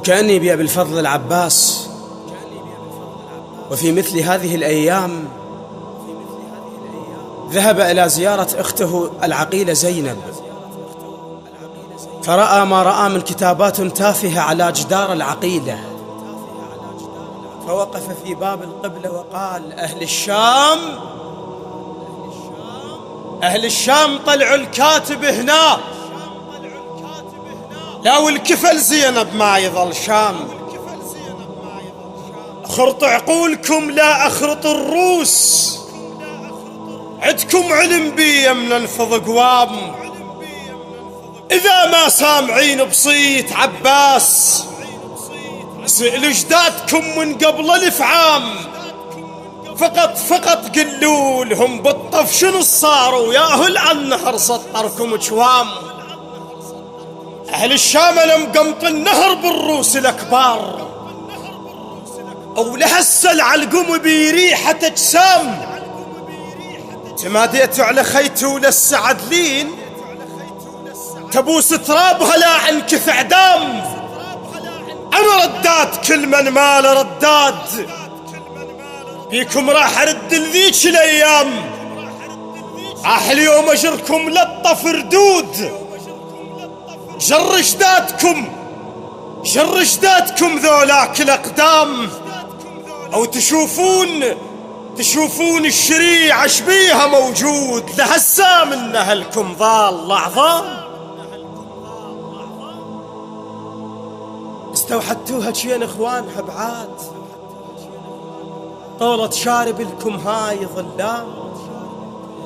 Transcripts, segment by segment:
وكأني بأبي الفضل العباس، وفي مثل هذه الأيام ذهب إلى زيارة أخته العقيلة زينب، فرأى ما رأى من كتابات تافهة على جدار العقيلة، فوقف في باب القبلة وقال: أهل الشام طلعوا الكاتب هنا، لا والكفل زينب ما يظل شام، اخرط عقولكم لا اخرط الروس، عدكم علم بي من انفض قوام، اذا ما سامعين بصيت عباس سئلوا جدادكم من قبل 1000 عام، فقط قلوا لهم بالطف شنو صاروا ياهل عن نهر سطركم جوام، أهل الشام لم قمط النهر بالروس الأكبار، أو لهسه العلقم بريحة أجسام، تماديت على خيتو للسعدلين تبوس ترابها لا عنكث عدام، أنا رداد كل من مال رداد، فيكم راح أرد لذيك الأيام، راح اليوم أجركم لطف ردود، جر جدادكم ذولاك الأقدام، أو تشوفون الشريعة شبيها موجود، لهسا من أهلكم ضال عظام، استوحدتوها شين إخوانها بعاد، طولت شارب لكم هاي ظلام،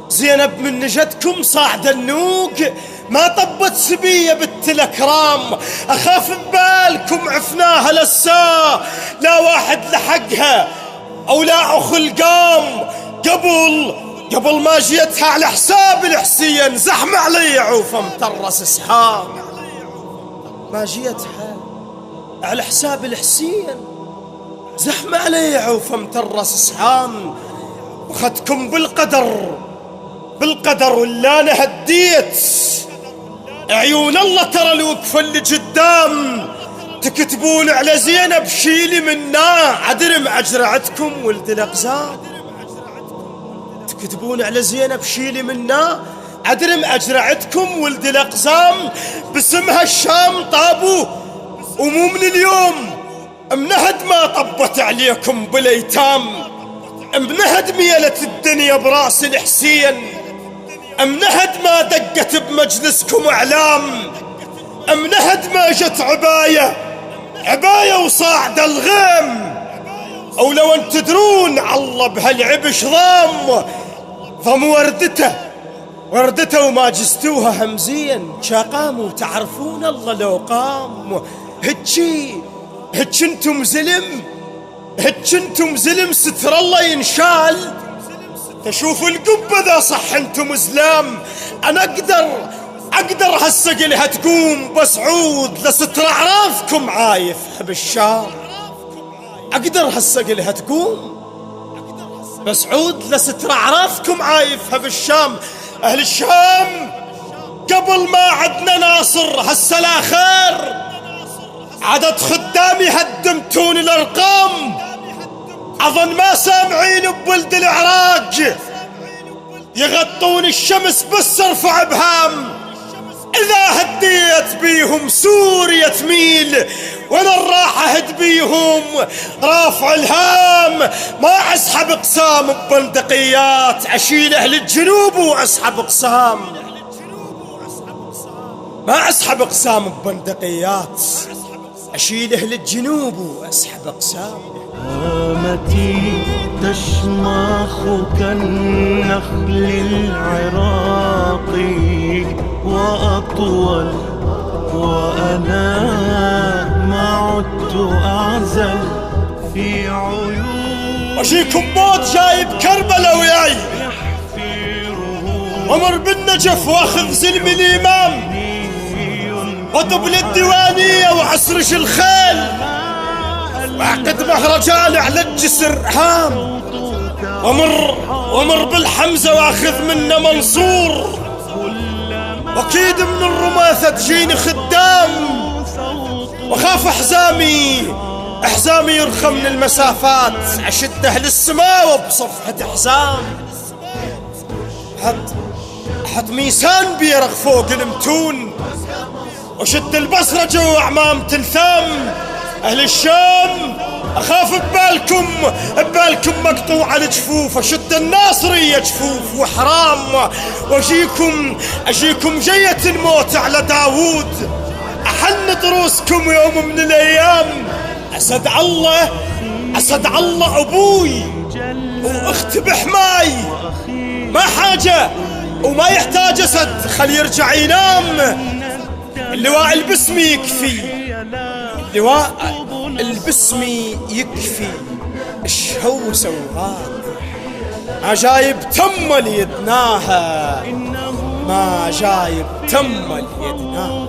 زينب من نجدكم صاعد النوق، ما طبت سبية بنت الأكرام، أخاف ببالكم عفناها لسا، لا واحد لحقها أو لا أخل قام، قبل ما جيتها على حساب الحسين، زحمة علي عوفة مترس سهام، ما جيتها على حساب الحسين، زحمة علي عوفة مترس سهام، وخدكم بالقدر ولا أنا هديت عيون الله، ترى الوقف اللي قدام، تكتبون على زينب شيلي منا، عدرم أجرعتكم ولد الأقزام، تكتبون على زينب شيلي منا، عدرم أجرعتكم ولد الأقزام، باسمها الشام طابوا، ومو من اليوم منهد ما طبت عليكم بالأيتام، منهد ميلت الدنيا براس الحسين، منهد ما دقت بمجلسكم اعلام، منهد ما جت عباية وصاعد الغيم، او لو ان تدرون الله بهالعبش ضم وردته وما جستوها همزين، شاقام تعرفون الله لو قام، هتش انتم زلم ستر الله ينشال، تشوفوا القبة ذا صح انتم زلام، انا اقدر هالسقلها تقوم، بس عود لستر اعرافكم عايف بالشام، اقدر هالسقلها تقوم، بس عود لستر اعرافكم عايفها بالشام، اهل الشام قبل ما عدنا ناصر هسه لا خير، عدد خدامي هدمتون الارقام، اظن ما سامعين بولد العراق يغطون الشمس بس ارفع ابهام، اذا هديت بيهم سوريا تميل، وانا الراحة هد بيهم رافع الهام، ما اسحب اقسام ببندقيات، اشيل اهل الجنوب واسحب اقسام، ما اسحب اقسام ببندقيات، اشيل اهل الجنوب واسحب اقسام، هامتي تشمخ كالنخل العراقي وأطول، وأنا ما عدت أعزل في عيون، وشيكم موت جايب كربلاء وياي، ومر بالنجف واخذ زلم الإمام، وطبل الديوانية وعسرش الخيل، واعقد مهرجان على الجسر هام، ومر بالحمزة واخذ منه منصور، واكيد من الرماثة تجيني خدام، وخاف حزامي يرخى من المسافات، أشده للسماء وبصفحة حزام. حط ميسان بيرغ فوق المتون، وشد البصرة جو أعمام تلثام. أهل الشام أخاف ببالكم مقطوع الجفوف، أشد الناصرية جفوف وحرام. وأجيكم جية الموت على داوود، أحن ضروسكم يوم من الأيام. أسد الله أبوي وأخت بحماي، ما حاجة وما يحتاج أسد، خلي يرجع ينام. اللواء البسمي يكفي، اللواء البسمي يكفي. ايش هو سوغاد ما جايب تمل يدناها، ما جايب تمل يدناها.